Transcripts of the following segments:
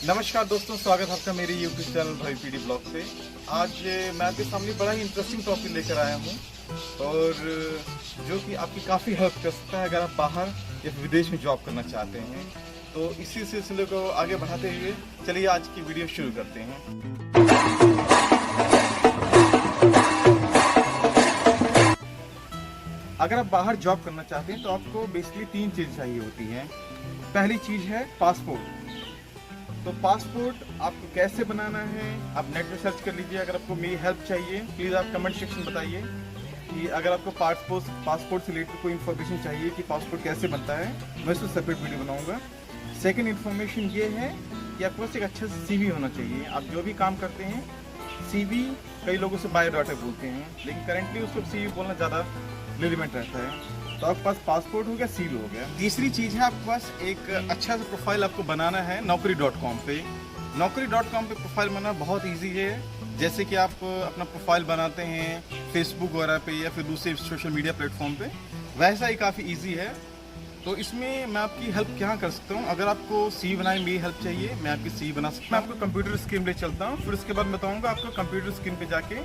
नमस्कार दोस्तों, स्वागत है आपका मेरे YouTube चैनल भाई पीडी ब्लॉग से। आज मैं आपके सामने बड़ा ही इंटरेस्टिंग टॉपिक लेकर आया हूँ और जो कि आपकी काफ़ी हेल्प कर सकता है अगर आप बाहर या विदेश में जॉब करना चाहते हैं। तो इसी सिलसिले को आगे बढ़ाते हुए चलिए आज की वीडियो शुरू करते हैं। अगर आप बाहर जॉब करना चाहते हैं तो आपको बेसिकली 3 चीज़ चाहिए होती हैं। पहली चीज़ है पासपोर्ट। तो पासपोर्ट आपको कैसे बनाना है आप नेट में सर्च कर लीजिए। अगर आपको मेरी हेल्प चाहिए प्लीज़ आप कमेंट सेक्शन में बताइए कि अगर आपको पासपोर्ट से रिलेटेड कोई इन्फॉर्मेशन चाहिए कि पासपोर्ट कैसे बनता है, मैं उसको सेपरेट वीडियो बनाऊंगा। सेकंड इन्फॉर्मेशन ये है कि आपके पास एक अच्छा सीवी होना चाहिए। आप जो भी काम करते हैं सीवी, कई लोगों से बायोडाटा बोलते हैं लेकिन करेंटली उसको सीवी बोलना ज़्यादा रिलेवेंट रहता है। तो आपके पास पासपोर्ट हो गया, सीवी हो गया। तीसरी चीज़ है आपके पास एक अच्छा सा प्रोफाइल आपको बनाना है naukri.com पे। naukri.com पे प्रोफाइल बनाना बहुत इजी है। जैसे कि आप अपना प्रोफाइल बनाते हैं फेसबुक वगैरह पे या फिर दूसरे सोशल मीडिया प्लेटफॉर्म पे, वैसा ही काफ़ी इजी है। तो इसमें मैं आपकी हेल्प क्या कर सकता हूँ। अगर आपको सीवी बनाने में मेरी हेल्प चाहिए, मैं आपकी सीवी बना सकता हूँ। मैं आपको कंप्यूटर स्क्रीन ले चलता हूँ, फिर उसके बाद बताऊँगा आपको कंप्यूटर स्क्रीन पे जाके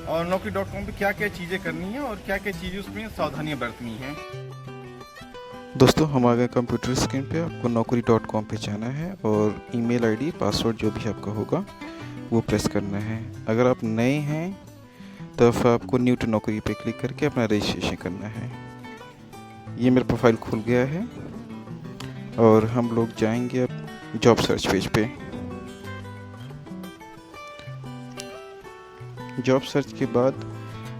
और naukri.com पे क्या क्या चीज़ें करनी है और क्या क्या चीज़ें उसमें सावधानियाँ बरतनी हैं। दोस्तों, हम आ गए कंप्यूटर स्क्रीन पे। आपको naukri.com पे जाना है और ईमेल आईडी पासवर्ड जो भी आपका होगा वो प्रेस करना है। अगर आप नए हैं तो फिर आपको न्यू टू नौकरी पे क्लिक करके अपना रजिस्ट्रेशन करना है। ये मेरा प्रोफाइल खुल गया है और हम लोग जाएंगे अब जॉब सर्च पेज पे। जॉब सर्च के बाद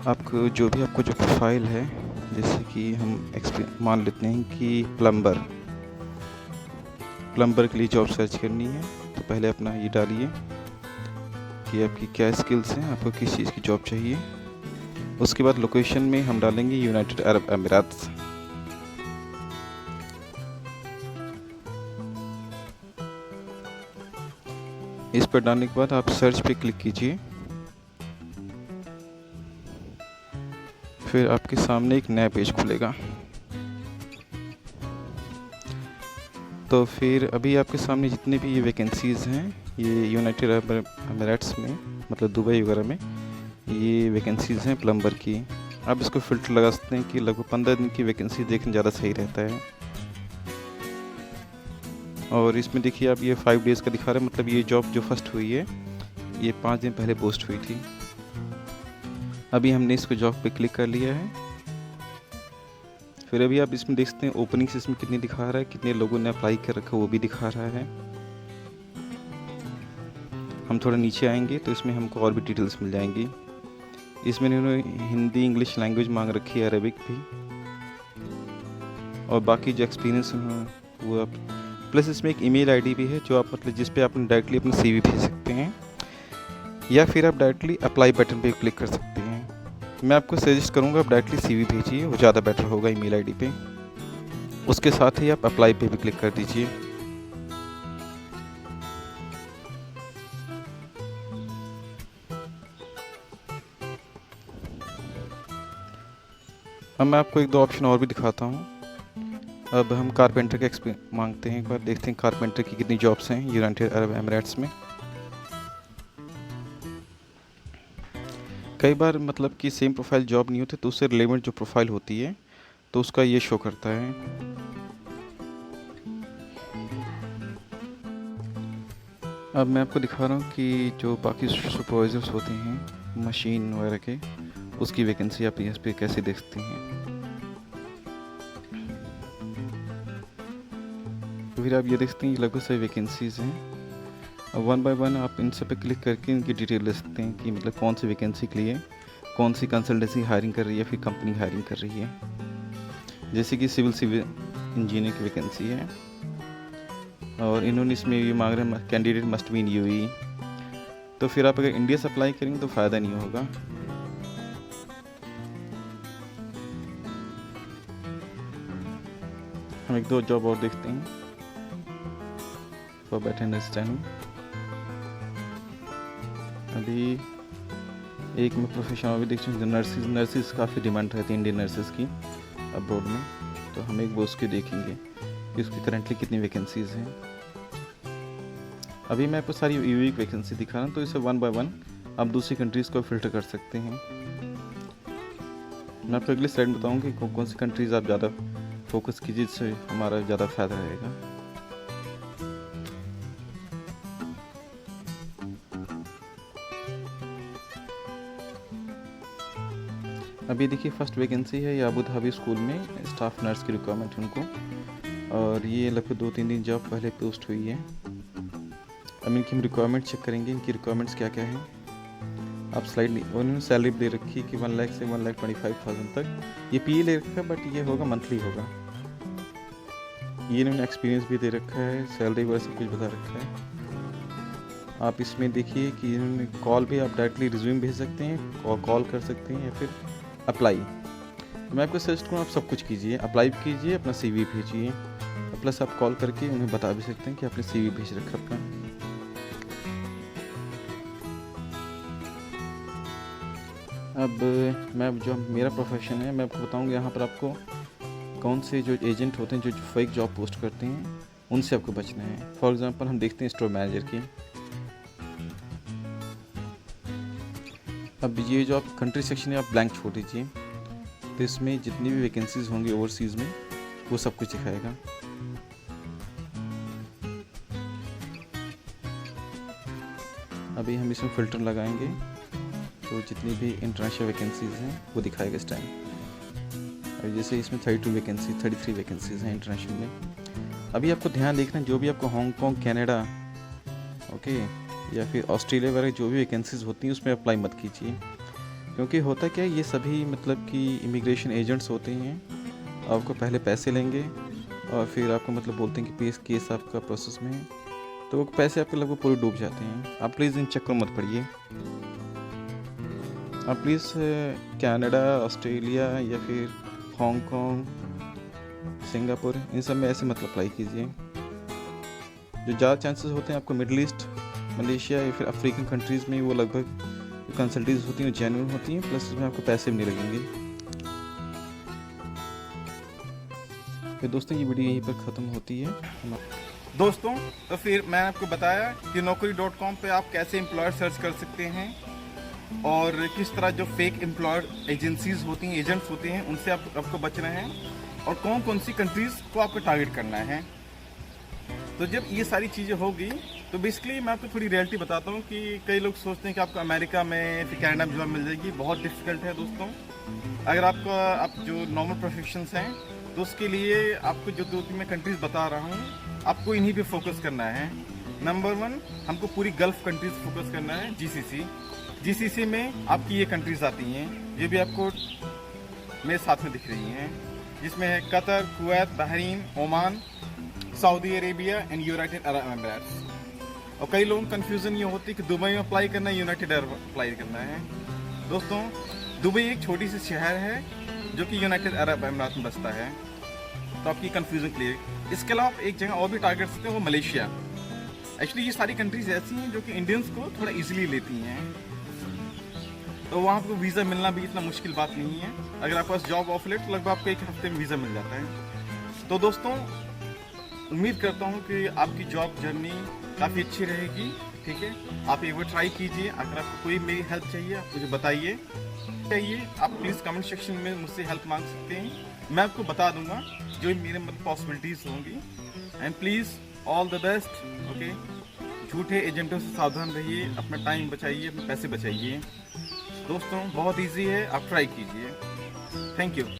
आपको जो प्रोफाइल है, जैसे कि हम मान लेते हैं कि प्लम्बर के लिए जॉब सर्च करनी है। तो पहले अपना ये डालिए कि आपकी क्या स्किल्स हैं, आपको किस चीज़ की जॉब चाहिए। उसके बाद लोकेशन में हम डालेंगे यूनाइटेड अरब अमीरात। इस पर डालने के बाद आप सर्च पे क्लिक कीजिए। फिर आपके सामने एक नया पेज खुलेगा। तो फिर अभी आपके सामने जितने भी ये वैकेंसीज़ हैं, ये यूनाइटेड अरब अमीरात्स में, मतलब दुबई वगैरह में ये वैकेंसीज़ हैं प्लम्बर की। आप इसको फ़िल्टर लगा सकते हैं कि लगभग 15 दिन की वैकेंसी देखने ज़्यादा सही रहता है। और इसमें देखिए आप ये 5 डेज़ का दिखा रहा है, मतलब ये जॉब जो फर्स्ट हुई है ये 5 दिन पहले पोस्ट हुई थी। अभी हमने इसको जॉब पे क्लिक कर लिया है। फिर अभी आप इसमें देख सकते हैं ओपनिंग्स इसमें कितनी दिखा रहा है, कितने लोगों ने अप्लाई कर रखा है वो भी दिखा रहा है। हम थोड़ा नीचे आएंगे तो इसमें हमको और भी डिटेल्स मिल जाएंगी। इसमें इन्होंने हिंदी इंग्लिश लैंग्वेज मांग रखी है, अरबिक भी, और बाकी जो एक्सपीरियंस वो आप, प्लस इसमें एक ईमेल आईडी भी है जो आप मतलब जिस पे आप डायरेक्टली अपना सीवी भेज सकते हैं या फिर आप डायरेक्टली अप्लाई बटन पे क्लिक कर सकते हैं। मैं आपको सजेस्ट करूंगा आप डायरेक्टली सीवी भेजिए, वो ज़्यादा बेटर होगा ईमेल आईडी पे। उसके साथ ही आप अप्लाई पे भी क्लिक कर दीजिए। अब मैं आपको 1-2 ऑप्शन और भी दिखाता हूँ। अब हम कारपेंटर का एक्सपीरियंस मांगते हैं, एक बार देखते हैं कारपेंटर की कितनी जॉब्स हैं यूनाइटेड अरब अमीरात्स में। कई बार मतलब कि सेम प्रोफाइल जॉब नहीं होती तो उससे रिलेवेंट जो प्रोफाइल होती है तो उसका ये शो करता है। अब मैं आपको दिखा रहा हूँ कि जो बाकी सुपरवाइजर्स होते हैं मशीन वगैरह के, उसकी वैकेंसी आप यहाँ पे कैसे देख सकते हैं। तो फिर आप ये देख सकते हैं लगभग सभी वैकेंसीज़ हैं। अब 1 बाय 1 आप इन सब पे क्लिक करके इनकी डिटेल ले सकते हैं कि मतलब कौन सी वैकेंसी के लिए कौन सी कंसल्टेंसी हायरिंग कर रही है, फिर कंपनी हायरिंग कर रही है। जैसे कि सिविल इंजीनियर की वैकेंसी है और इन्होंने इसमें ये मांग रहे हैं candidate must be in UAE. तो फिर आप अगर इंडिया से अप्लाई करेंगे तो फ़ायदा नहीं होगा। हम 1-2 जॉब और देखते हैं फॉर बेटर अंडरस्टैंडिंग। अभी एक में प्रोफेशन अभी देखते हैं, नर्सिस काफ़ी डिमांड रहती है इंडियन नर्सिस की अब्रॉड में। तो हम एक वो उसके देखेंगे कि उसकी करंटली कितनी वैकेंसीज़ हैं। अभी मैं आपको सारी यूनिक वैकेंसी दिखा रहा हूँ, तो इसे वन बाय वन आप दूसरी कंट्रीज़ को फ़िल्टर कर सकते हैं। मैं आपको अगली स्लाइड में बताऊँगी कौन सी कंट्रीज़ आप ज़्यादा फोकस कीजिए, जिससे हमारा ज़्यादा फ़ायदा रहेगा। अभी देखिए फर्स्ट वैकेंसी है, ये अबू धाबी स्कूल में स्टाफ नर्स की रिक्वायरमेंट है उनको, और ये लगभग 2-3 दिन जॉब पहले पोस्ट हुई है। अब इनकी हम रिक्वायरमेंट चेक करेंगे, इनकी रिक्वायरमेंट्स क्या क्या हैं। आप स्लाइड उन्होंने सैलरी दे रखी है कि 1 लाख से 1,25,000 तक। ये पी ले रखा है, बट ये होगा मंथली होगा। ये इन्होंने एक्सपीरियंस भी दे रखा है, सैलरी वगैरह सब कुछ बता रखा है। आप इसमें देखिए कि इन्होंने कॉल भी, आप डायरेक्टली रिज्यूम भेज सकते हैं, कॉल कर सकते हैं, या फिर अप्लाई। तो मैं आपको सजेस्ट करूँ आप सब कुछ कीजिए, अप्लाई भी कीजिए, अपना CV भेजिए, प्लस आप कॉल करके उन्हें बता भी सकते हैं कि आपने CV भेज रखा अपना। अब मैं जो मेरा प्रोफेशन है, मैं आपको बताऊंगा यहाँ पर आपको कौन से जो एजेंट होते हैं जो फेक जॉब पोस्ट करते हैं, उनसे आपको बचना है। फॉर एग्जांपल हम देखते हैं स्टोर मैनेजर की। अब ये जो आप कंट्री सेक्शन है आप ब्लैंक छोड़ दीजिए, तो इसमें जितनी भी वैकेंसीज होंगी ओवरसीज़ में वो सब कुछ दिखाएगा। अभी हम इसमें फ़िल्टर लगाएंगे, तो जितनी भी इंटरनेशनल वैकेंसीज़ हैं वो दिखाएगा इस टाइम। और जैसे इसमें 33 वैकेंसीज़ हैं इंटरनेशनल में। अभी आपको ध्यान देखना, जो भी आपको हांगकॉन्ग, कनाडा, ओके, या फिर ऑस्ट्रेलिया वगैरह जो भी वैकेंसीज़ होती हैं उसमें अप्लाई मत कीजिए, क्योंकि होता क्या है, ये सभी मतलब कि इमिग्रेशन एजेंट्स होते हैं। आपको पहले पैसे लेंगे और फिर आपको मतलब बोलते हैं कि केस आपका प्रोसेस में है, तो वो पैसे आपके लगभग पूरे डूब जाते हैं। आप प्लीज़ इन चक्कर मत पड़िए। आप प्लीज़ कनाडा, ऑस्ट्रेलिया या फिर हांगकॉन्ग, सिंगापुर, इन सब में ऐसे मत अप्लाई कीजिए। जो ज़्यादा चांसेस होते हैं आपको मिडल ईस्ट, मलेशिया या फिर अफ्रीकन कंट्रीज़ में, वो लगभग कंसल्टीज होती हैं जेन्युइन होती हैं, प्लस उसमें आपको पैसे भी नहीं लगेंगे। फिर दोस्तों ये वीडियो यहीं पर ख़त्म होती है। दोस्तों, तो फिर मैंने आपको बताया कि naukri.com पे आप कैसे एम्प्लॉयर सर्च कर सकते हैं, और किस तरह जो फेक एम्प्लॉयर एजेंसीज होती हैं, एजेंट्स होते हैं, उनसे आपको बचना है, और कौन कौन सी कंट्रीज़ को आपको टारगेट करना है। तो जब ये सारी चीज़ें होगी तो बेसिकली मैं आपको थोड़ी रियलिटी बताता हूँ कि कई लोग सोचते हैं कि आपको अमेरिका में फिर कनाडा में जॉब मिल जाएगी। बहुत डिफ़िकल्ट है दोस्तों। अगर आप जो नॉर्मल प्रोफेशंस हैं तो उसके लिए आपको जो 2-3 मैं कंट्रीज़ बता रहा हूँ, आपको इन्हीं पे फोकस करना है। नंबर 1, हमको पूरी गल्फ़ कंट्रीज़ फोकस करना है, GCC में आपकी ये कंट्रीज़ आती हैं, ये भी आपको मेरे साथ में दिख रही हैं, जिसमें है Qatar, Kuwait, Bahrain, Oman, Saudi Arabia and United Arab Emirates. और कई लोगों को कन्फ्यूज़न ये होती है कि दुबई में अप्लाई करना है, यूनाइटेड अरब अप्लाई करना है। दोस्तों, दुबई एक छोटी सी शहर है जो कि यूनाइटेड अरब अमीरात में बसता है, तो आपकी कन्फ्यूज़न क्लियर। इसके अलावा एक जगह और भी टारगेट सकते हैं, वो मलेशिया। एक्चुअली ये सारी कंट्रीज़ ऐसी हैं जो कि इंडियंस को थोड़ा ईजिली लेती हैं, तो वहाँ पर वीज़ा मिलना भी इतना मुश्किल बात नहीं है। अगर आपके पास जॉब ऑफर है तो लगभग आपको 1 हफ्ते में वीज़ा मिल जाता है। तो दोस्तों, उम्मीद करता हूँ कि आपकी जॉब जर्नी काफ़ी अच्छी रहेगी। ठीक है, आप एक बार ट्राई कीजिए। अगर आपको कोई मेरी हेल्प चाहिए आप मुझे बताइए, आप प्लीज़ कमेंट सेक्शन में मुझसे हेल्प मांग सकते हैं, मैं आपको बता दूंगा जो मेरे मतलब पॉसिबिलिटीज़ होंगी। And please all the best. Okay, झूठे एजेंटों से सावधान रहिए, अपना टाइम बचाइए, अपने पैसे बचाइए। दोस्तों, बहुत ईजी है, आप ट्राई कीजिए। Thank you.